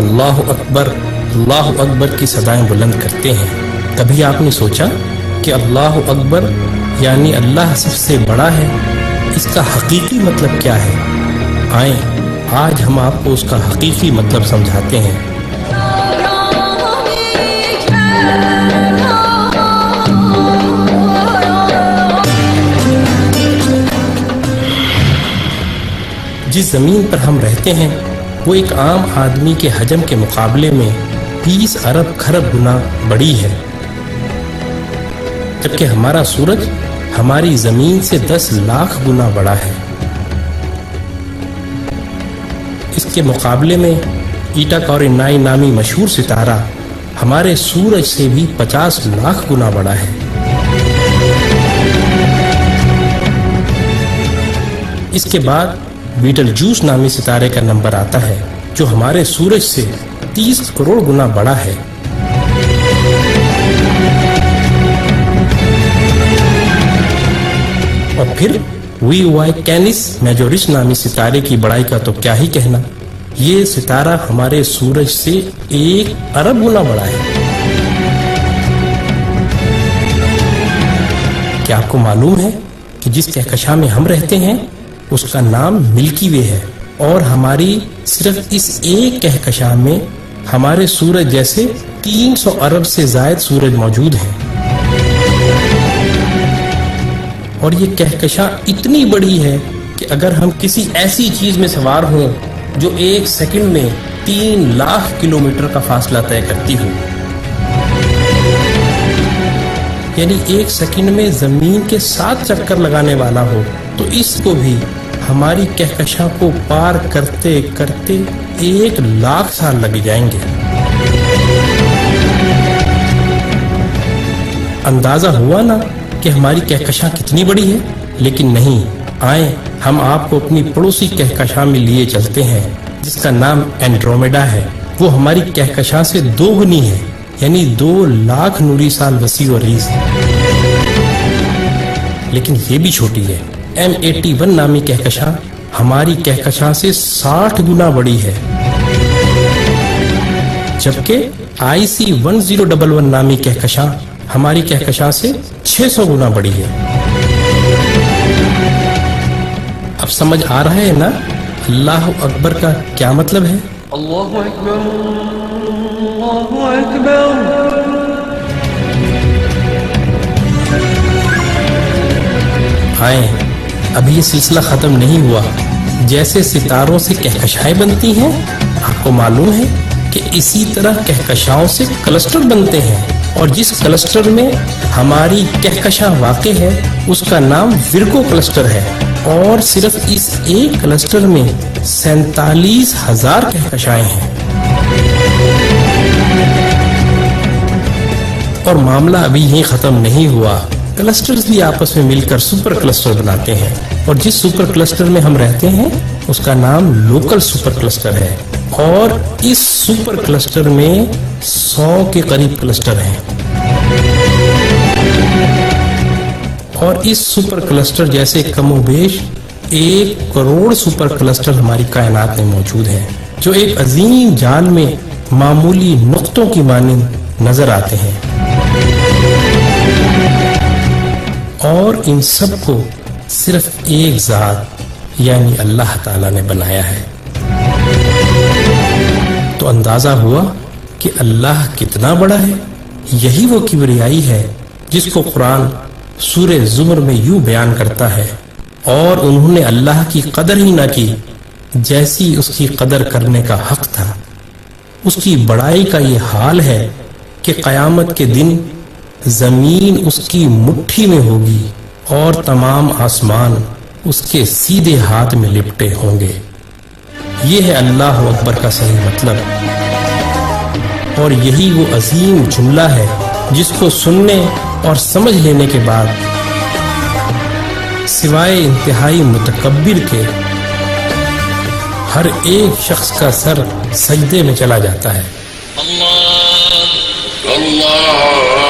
اللہ اکبر کی صدائیں بلند کرتے ہیں، کبھی آپ نے سوچا کہ اللہ اکبر یعنی اللہ سب سے بڑا ہے، اس کا حقیقی مطلب کیا ہے؟ آئیں آج ہم آپ کو اس کا حقیقی مطلب سمجھاتے ہیں۔ جس زمین پر ہم رہتے ہیں وہ ایک عام آدمی کے حجم کے مقابلے میں 20 ارب کھرب گنا بڑی ہے، جبکہ ہمارا سورج ہماری زمین سے 10 لاکھ گنا بڑا ہے۔ اس کے مقابلے میں ایٹا کورینائی نامی مشہور ستارہ ہمارے سورج سے بھی 50 لاکھ گنا بڑا ہے۔ اس کے بعد بیٹل جوس نامی ستارے کا نمبر آتا ہے جو ہمارے سورج سے 30 کروڑ گنا بڑا ہے۔ اور پھر وی وائی کینس میجورس نامی ستارے کی بڑائی کا تو کیا ہی کہنا، یہ ستارہ ہمارے سورج سے 1 ارب گنا بڑا ہے۔ کیا آپ کو معلوم ہے کہ جس کہکشاں میں ہم رہتے ہیں اس کا نام ملکی وے ہے، اور ہماری صرف اس ایک کہکشاں میں ہمارے سورج جیسے 300 ارب سے زائد سورج موجود ہیں۔ اور یہ کہکشاں اتنی بڑی ہے کہ اگر ہم کسی ایسی چیز میں سوار ہوں جو 1 سیکنڈ میں 3 لاکھ کلومیٹر کا فاصلہ طے کرتی ہو، یعنی 1 سیکنڈ میں زمین کے 7 چکر لگانے والا ہو، تو اس کو بھی ہماری کہکشاں کو پار کرتے کرتے 1 لاکھ سال لگ جائیں گے۔ اندازہ ہوا نا کہ ہماری کہکشاں کتنی بڑی ہے؟ لیکن نہیں، آئیں ہم آپ کو اپنی پڑوسی کہکشاں میں لیے چلتے ہیں جس کا نام اینڈرومیڈا ہے۔ وہ ہماری کہکشاں سے 2 گنی ہے، یعنی 2 لاکھ نوری سال وسیع و عریض، لیکن یہ بھی چھوٹی ہے۔ M81 نامی کہکشاں ہماری کہکشاں سے 60 گنا بڑی ہے، جبکہ IC 1011 نامی کہکشاں ہماری کہکشاں سے 600 گنا بڑی ہے۔ اب سمجھ آ رہا ہے نا اللہ اکبر کا کیا مطلب ہے؟ اللہ اکبر، اللہ اکبر۔ آئیں، ابھی یہ سلسلہ ختم نہیں ہوا۔ جیسے ستاروں سے کہکشائیں بنتی ہیں، آپ کو معلوم ہے کہ اسی طرح کہکشاؤں سے کلسٹر بنتے ہیں، اور جس کلسٹر میں ہماری کہکشاں واقع ہے اس کا نام ورگو کلسٹر ہے، اور صرف اس ایک کلسٹر میں 47,000 کہکشائیں ہیں۔ اور معاملہ ابھی یہیں ختم نہیں ہوا، کلسٹرز بھی آپس میں مل کر سپر کلسٹر بناتے ہیں، اور جس سپر کلسٹر میں ہم رہتے ہیں اس کا نام لوکل سپر کلسٹر ہے، اور اس سپر کلسٹر میں 100 کے قریب کلسٹر ہیں، اور اس سپر کلسٹر جیسے کم و بیش 1 کروڑ سپر کلسٹر ہماری کائنات میں موجود ہیں، جو ایک عظیم جال میں معمولی نقطوں کی مانند نظر آتے ہیں، اور ان سب کو صرف ایک ذات یعنی اللہ تعالیٰ نے بنایا ہے۔ تو اندازہ ہوا کہ اللہ کتنا بڑا ہے۔ یہی وہ کبریائی ہے جس کو قرآن سورہ زمر میں یوں بیان کرتا ہے، اور انہوں نے اللہ کی قدر ہی نہ کی جیسی اس کی قدر کرنے کا حق تھا۔ اس کی بڑائی کا یہ حال ہے کہ قیامت کے دن زمین اس کی مٹھی میں ہوگی اور تمام آسمان اس کے سیدھے ہاتھ میں لپٹے ہوں گے۔ یہ ہے اللہ اکبر کا صحیح مطلب، اور یہی وہ عظیم جملہ ہے جس کو سننے اور سمجھ لینے کے بعد سوائے انتہائی متکبر کے ہر ایک شخص کا سر سجدے میں چلا جاتا ہے۔ اللہ اللہ